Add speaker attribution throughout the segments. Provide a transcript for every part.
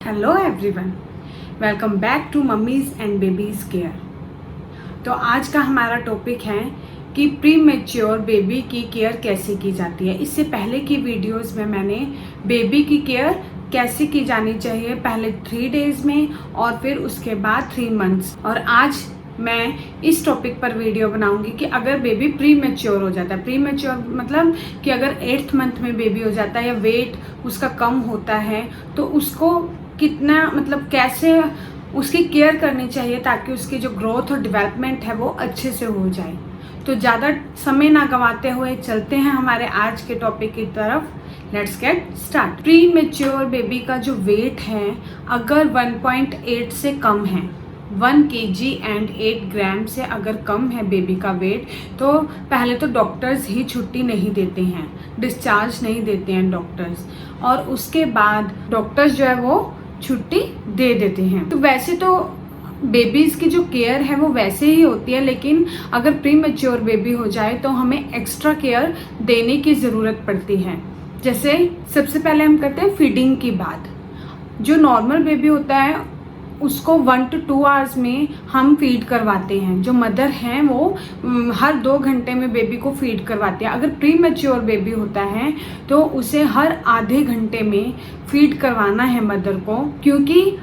Speaker 1: Hello everyone, welcome back to mummies and babies care. तो आज का हमारा टॉपिक है कि प्री मैच्योर बेबी की केयर कैसे की जाती है। इससे पहले की वीडियोस में मैंने बेबी की केयर कैसे की जानी चाहिए, पहले 3 डेज़ में और फिर उसके बाद 3 मंथ्स। और आज मैं इस टॉपिक पर वीडियो बनाऊंगी कि अगर बेबी प्री मैच्योर हो जाता है, प्री मैच्योर मतलब कि अगर 8th मंथ में बेबी हो जाता है या वेट उसका कम होता है, तो उसको कितना मतलब कैसे उसकी केयर करनी चाहिए ताकि उसकी जो ग्रोथ और डेवलपमेंट है वो अच्छे से हो जाए। तो ज़्यादा समय ना गंवाते हुए चलते हैं हमारे आज के टॉपिक की तरफ। Let's get start. Pre mature baby का जो वेट है अगर 1.8 से कम है, 1 kg एंड 8 ग्राम से अगर कम है बेबी का वेट, तो पहले तो डॉक्टर्स ही छुट्टी नहीं देते हैं, डिस्चार्ज नहीं देते हैं डॉक्टर्स, और उसके बाद डॉक्टर्स जो है वो छुट्टी दे देते हैं। तो वैसे तो बेबीज़ की जो केयर है वो वैसे ही होती है, लेकिन अगर प्री मैच्योर बेबी हो जाए तो हमें एक्स्ट्रा केयर देने की ज़रूरत पड़ती है। जैसे सबसे पहले हम करते हैं फीडिंग की बात। जो नॉर्मल बेबी होता है उसको 1 to 2 आवर्स में हम फीड करवाते हैं। जो मदर हैं वो हर 2 घंटे में बेबी को फीड करवाते हैं। अगर प्री मैच्योर बेबी होता है तो उसे हर आधे घंटे में फीड करवाना है मदर को, क्योंकि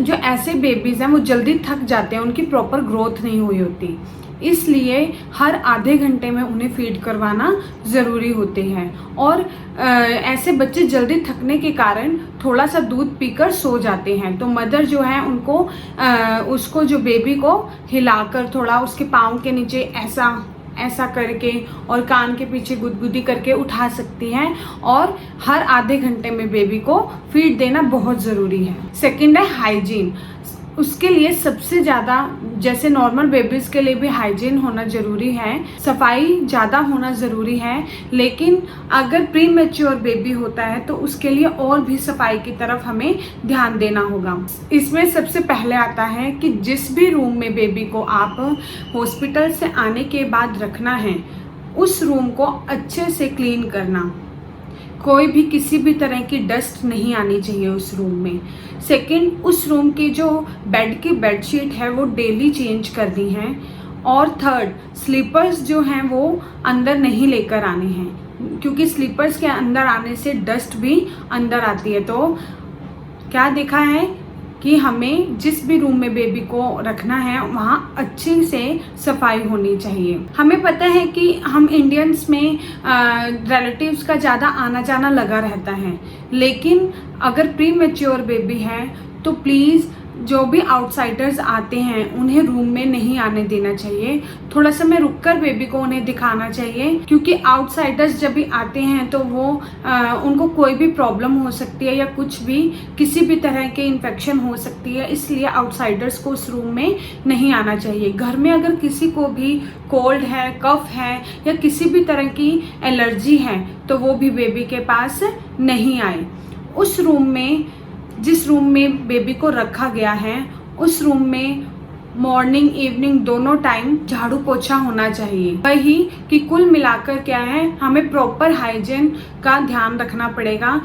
Speaker 1: जो ऐसे बेबीज़ हैं वो जल्दी थक जाते हैं, उनकी प्रॉपर ग्रोथ नहीं हुई होती, इसलिए हर आधे घंटे में उन्हें फीड करवाना ज़रूरी होते हैं। और ऐसे बच्चे जल्दी थकने के कारण थोड़ा सा दूध पीकर सो जाते हैं, तो मदर जो है उनको उसको जो बेबी को हिलाकर थोड़ा उसके पाँव के नीचे ऐसा करके और कान के पीछे गुदगुदी करके उठा सकती हैं, और हर आधे घंटे में बेबी को फीड देना बहुत ज़रूरी है। सेकंड है हाइजीन। उसके लिए सबसे ज़्यादा, जैसे नॉर्मल बेबीज़ के लिए भी हाइजीन होना ज़रूरी है, सफाई ज़्यादा होना ज़रूरी है, लेकिन अगर प्री मैच्योर बेबी होता है तो उसके लिए और भी सफाई की तरफ हमें ध्यान देना होगा। इसमें सबसे पहले आता है कि जिस भी रूम में बेबी को आप हॉस्पिटल से आने के बाद रखना है, उस रूम को अच्छे से क्लीन करना। कोई भी किसी भी तरह की डस्ट नहीं आनी चाहिए उस रूम में। सेकंड, उस रूम की जो बेड की बेडशीट है वो डेली चेंज करनी है। और थर्ड, स्लीपर्स जो हैं वो अंदर नहीं लेकर आने हैं, क्योंकि स्लीपर्स के अंदर आने से डस्ट भी अंदर आती है। तो क्या देखा है कि हमें जिस भी रूम में बेबी को रखना है वहाँ अच्छे से सफाई होनी चाहिए। हमें पता है कि हम इंडियंस में रिलेटिव्स का ज़्यादा आना जाना लगा रहता है, लेकिन अगर प्री मैच्योर बेबी है तो प्लीज़ जो भी आउटसाइडर्स आते हैं उन्हें रूम में नहीं आने देना चाहिए। थोड़ा समय रुककर बेबी को उन्हें दिखाना चाहिए, क्योंकि आउटसाइडर्स जब भी आते हैं तो वो उनको कोई भी प्रॉब्लम हो सकती है या कुछ भी किसी भी तरह के इन्फेक्शन हो सकती है, इसलिए आउटसाइडर्स को उस रूम में नहीं आना चाहिए। घर में अगर किसी को भी कोल्ड है, कफ है या किसी भी तरह की एलर्जी है तो वो भी बेबी के पास नहीं आए। उस रूम में, जिस रूम में बेबी को रखा गया है, उस रूम में मॉर्निंग इवनिंग दोनों टाइम झाड़ू पोछा होना चाहिए। वही कि कुल मिलाकर क्या है, हमें प्रॉपर हाइजीन का ध्यान रखना पड़ेगा।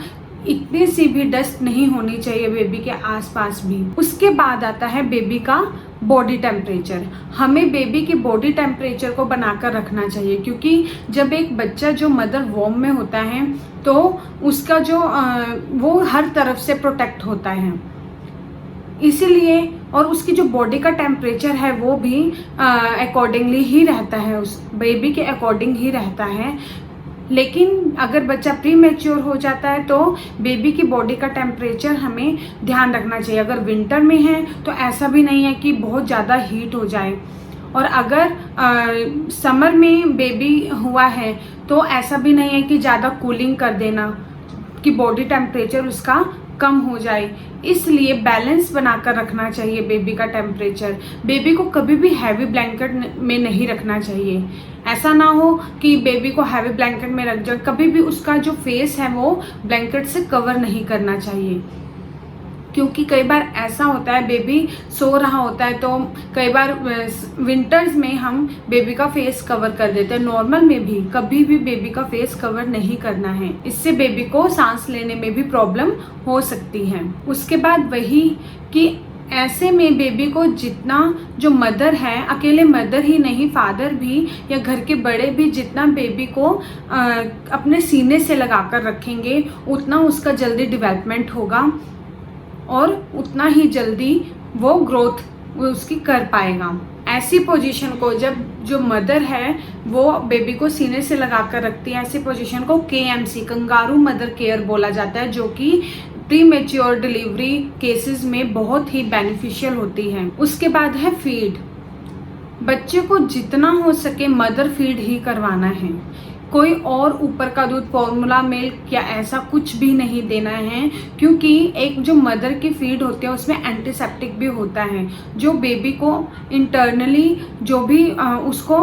Speaker 1: इतनी सी भी डस्ट नहीं होनी चाहिए बेबी के आसपास भी। उसके बाद आता है बेबी का बॉडी टेम्परेचर। हमें बेबी की बॉडी टेम्परेचर को बनाकर रखना चाहिए, क्योंकि जब एक बच्चा जो मदर वॉर्म में होता है तो उसका जो वो हर तरफ से प्रोटेक्ट होता है, इसीलिए, और उसकी जो बॉडी का टेम्परेचर है वो भी अकॉर्डिंगली ही रहता है, उस बेबी के अकॉर्डिंग ही रहता है। लेकिन अगर बच्चा प्री मैच्योर हो जाता है तो बेबी की बॉडी का टेम्परेचर हमें ध्यान रखना चाहिए। अगर विंटर में है तो ऐसा भी नहीं है कि बहुत ज़्यादा हीट हो जाए, और अगर समर में बेबी हुआ है तो ऐसा भी नहीं है कि ज़्यादा कूलिंग कर देना कि बॉडी टेम्परेचर उसका कम हो जाए। इसलिए बैलेंस बनाकर रखना चाहिए बेबी का टेम्परेचर। बेबी को कभी भी हैवी ब्लैंकेट में नहीं रखना चाहिए। ऐसा ना हो कि बेबी को हैवी ब्लैंकेट में रख जाए, कभी भी उसका जो फेस है वो ब्लैंकेट से कवर नहीं करना चाहिए। क्योंकि कई बार ऐसा होता है बेबी सो रहा होता है, तो कई बार विंटर्स में हम बेबी का फेस कवर कर देते हैं। नॉर्मल में भी कभी भी बेबी का फेस कवर नहीं करना है, इससे बेबी को सांस लेने में भी प्रॉब्लम हो सकती है। उसके बाद वही कि ऐसे में बेबी को जितना, जो मदर है, अकेले मदर ही नहीं, फादर भी या घर के बड़े भी जितना बेबी को अपने सीने से लगाकर रखेंगे उतना उसका जल्दी डेवलपमेंट होगा और उतना ही जल्दी वो ग्रोथ उसकी कर पाएगा। ऐसी पोजीशन को जब जो मदर है वो बेबी को सीने से लगाकर रखती है, ऐसी पोजीशन को KMC कंगारू मदर केयर बोला जाता है, जो कि प्री मैच्योर डिलीवरी केसेस में बहुत ही बेनिफिशियल होती है। उसके बाद है फीड। बच्चे को जितना हो सके मदर फीड ही करवाना है। कोई और ऊपर का दूध, फॉर्मूला मिल्क या ऐसा कुछ भी नहीं देना है, क्योंकि एक जो मदर की फीड होती है उसमें एंटीसेप्टिक भी होता है, जो बेबी को इंटरनली जो भी उसको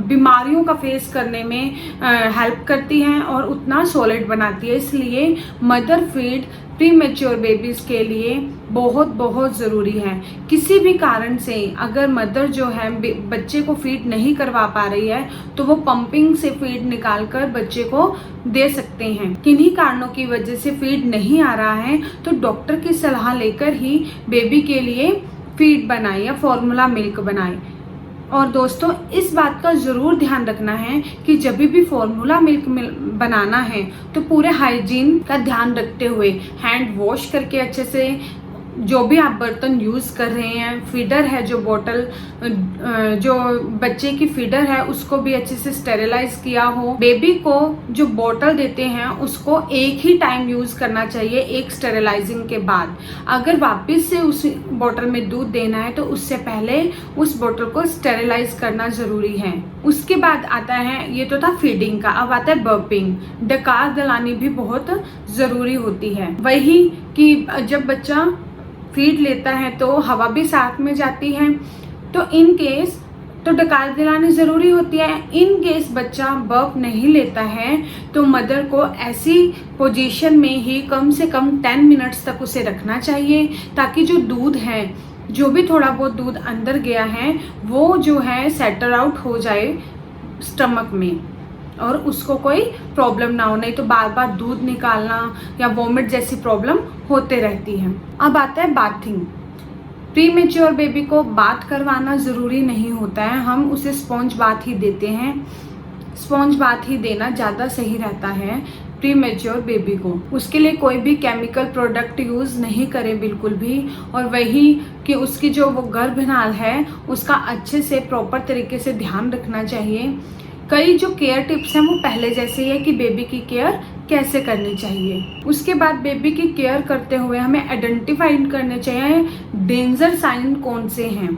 Speaker 1: बीमारियों का फेस करने में हेल्प करती है और उतना सॉलिड बनाती है। इसलिए mother feed pre mature babies के लिए बहुत बहुत ज़रूरी है। किसी भी कारण से अगर मदर जो है बच्चे को फीड नहीं करवा पा रही है तो वो पंपिंग से फीड निकाल कर बच्चे को दे सकते हैं। किन्हीं कारणों की वजह से फीड नहीं आ रहा है तो डॉक्टर की सलाह लेकर ही बेबी के लिए फीड बनाए या फॉर्मूला मिल्क बनाए। और दोस्तों इस बात का ज़रूर ध्यान रखना है कि जब भी फॉर्मूला मिल्क बनाना है तो पूरे हाइजीन का ध्यान रखते हुए हैंड वॉश करके अच्छे से जो भी आप बर्तन यूज़ कर रहे हैं, फीडर है जो बॉटल, जो बच्चे की फीडर है उसको भी अच्छे से स्टेरिलाइज किया हो। बेबी को जो बॉटल देते हैं उसको एक ही टाइम यूज़ करना चाहिए, एक स्टेरिलाइजिंग के बाद। अगर वापस से उस बॉटल में दूध देना है तो उससे पहले उस बॉटल को स्टेरिलाइज करना ज़रूरी है। उसके बाद आता है, ये तो था फीडिंग का, अब आता है बर्पिंग। डकार दिलानी भी बहुत ज़रूरी होती है। वही कि जब बच्चा फीड लेता है तो हवा भी साथ में जाती है, तो इन केस तो डकार दिलानी ज़रूरी होती है। इन केस बच्चा बर्प नहीं लेता है तो मदर को ऐसी पोजीशन में ही कम से कम 10 मिनट्स तक उसे रखना चाहिए, ताकि जो दूध है, जो भी थोड़ा बहुत दूध अंदर गया है वो जो है सेटल आउट हो जाए स्टमक में और उसको कोई प्रॉब्लम ना हो, नहीं तो बार बार दूध निकालना या वॉमिट जैसी प्रॉब्लम होते रहती है। अब आता है बाथिंग। प्री मैच्योर बेबी को बाथ करवाना ज़रूरी नहीं होता है, हम उसे स्पॉन्ज बाथ ही देते हैं। स्पॉन्ज बाथ ही देना ज़्यादा सही रहता है प्री मैच्योर बेबी को। उसके लिए कोई भी केमिकल प्रोडक्ट यूज़ नहीं करें बिल्कुल भी। और वही कि उसकी जो वो गर्भनाल है उसका अच्छे से प्रॉपर तरीके से ध्यान रखना चाहिए। कई जो केयर टिप्स हैं वो पहले जैसे ही है कि बेबी की केयर कैसे करनी चाहिए। उसके बाद बेबी की केयर करते हुए हमें आइडेंटिफाई करने चाहिए डेंजर साइन कौन से हैं,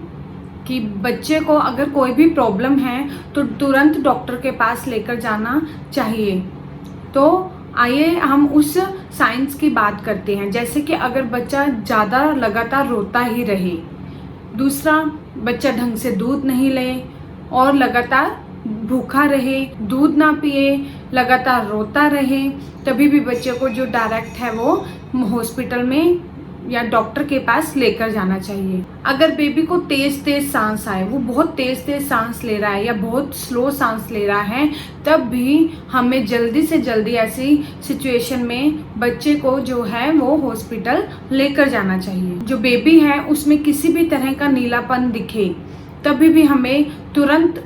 Speaker 1: कि बच्चे को अगर कोई भी प्रॉब्लम है तो तुरंत डॉक्टर के पास लेकर जाना चाहिए। तो आइए हम उस साइंस की बात करते हैं। जैसे कि अगर बच्चा ज़्यादा लगातार रोता ही रहे, दूसरा बच्चा ढंग से दूध नहीं ले और लगातार भूखा रहे, दूध ना पिए, लगातार रोता रहे, तभी भी बच्चे को जो डायरेक्ट है वो हॉस्पिटल में या डॉक्टर के पास लेकर जाना चाहिए। अगर बेबी को तेज तेज सांस आए, वो बहुत तेज तेज सांस ले रहा है या बहुत स्लो सांस ले रहा है, तब भी हमें जल्दी से जल्दी ऐसी सिचुएशन में बच्चे को जो है वो हॉस्पिटल लेकर जाना चाहिए। जो बेबी है उसमें किसी भी तरह का नीलापन दिखे तभी भी हमें तुरंत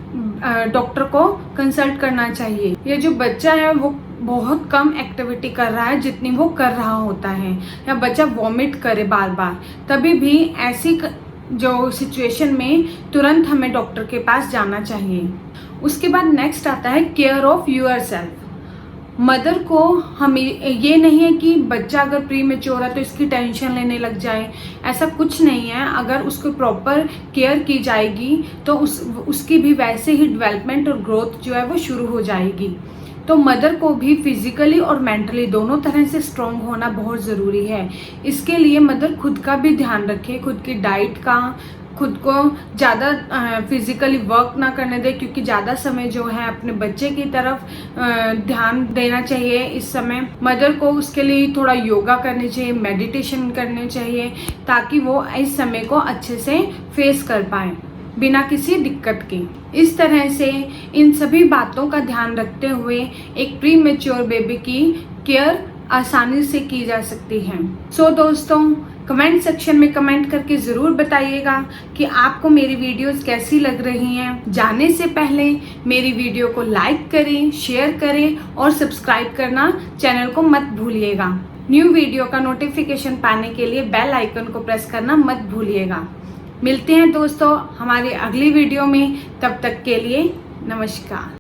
Speaker 1: डॉक्टर को कंसल्ट करना चाहिए। ये जो बच्चा है वो बहुत कम एक्टिविटी कर रहा है जितनी वो कर रहा होता है, या बच्चा वॉमिट करे बार बार, तभी भी ऐसी जो सिचुएशन में तुरंत हमें डॉक्टर के पास जाना चाहिए। उसके बाद नेक्स्ट आता है care of yourself. Mother को हमें ये नहीं है कि बच्चा अगर प्री मैच्योर है तो इसकी टेंशन लेने लग जाए, ऐसा कुछ नहीं है। अगर उसको प्रॉपर केयर की जाएगी तो उसकी भी वैसे ही डेवलपमेंट और ग्रोथ जो है वो शुरू हो जाएगी। तो मदर को भी फिजिकली और मेंटली दोनों तरह से स्ट्रॉन्ग होना बहुत ज़रूरी है। इसके लिए मदर खुद का भी ध्यान रखे, खुद की डाइट का, खुद को ज़्यादा फिजिकली वर्क ना करने दें, क्योंकि ज़्यादा समय जो है अपने बच्चे की तरफ ध्यान देना चाहिए। इस समय मदर को उसके लिए थोड़ा योगा करनी चाहिए, मेडिटेशन करने चाहिए, ताकि वो इस समय को अच्छे से फेस कर पाए बिना किसी दिक्कत के। इस तरह से इन सभी बातों का ध्यान रखते हुए एक प्री मैच्योर बेबी की केयर आसानी से की जा सकती है। सो दोस्तों, कमेंट सेक्शन में कमेंट करके ज़रूर बताइएगा कि आपको मेरी वीडियोस कैसी लग रही हैं। जाने से पहले मेरी वीडियो को लाइक करें, शेयर करें और सब्सक्राइब करना चैनल को मत भूलिएगा। न्यू वीडियो का नोटिफिकेशन पाने के लिए बेल आइकन को प्रेस करना मत भूलिएगा। मिलते हैं दोस्तों हमारी अगली वीडियो में, तब तक के लिए नमस्कार।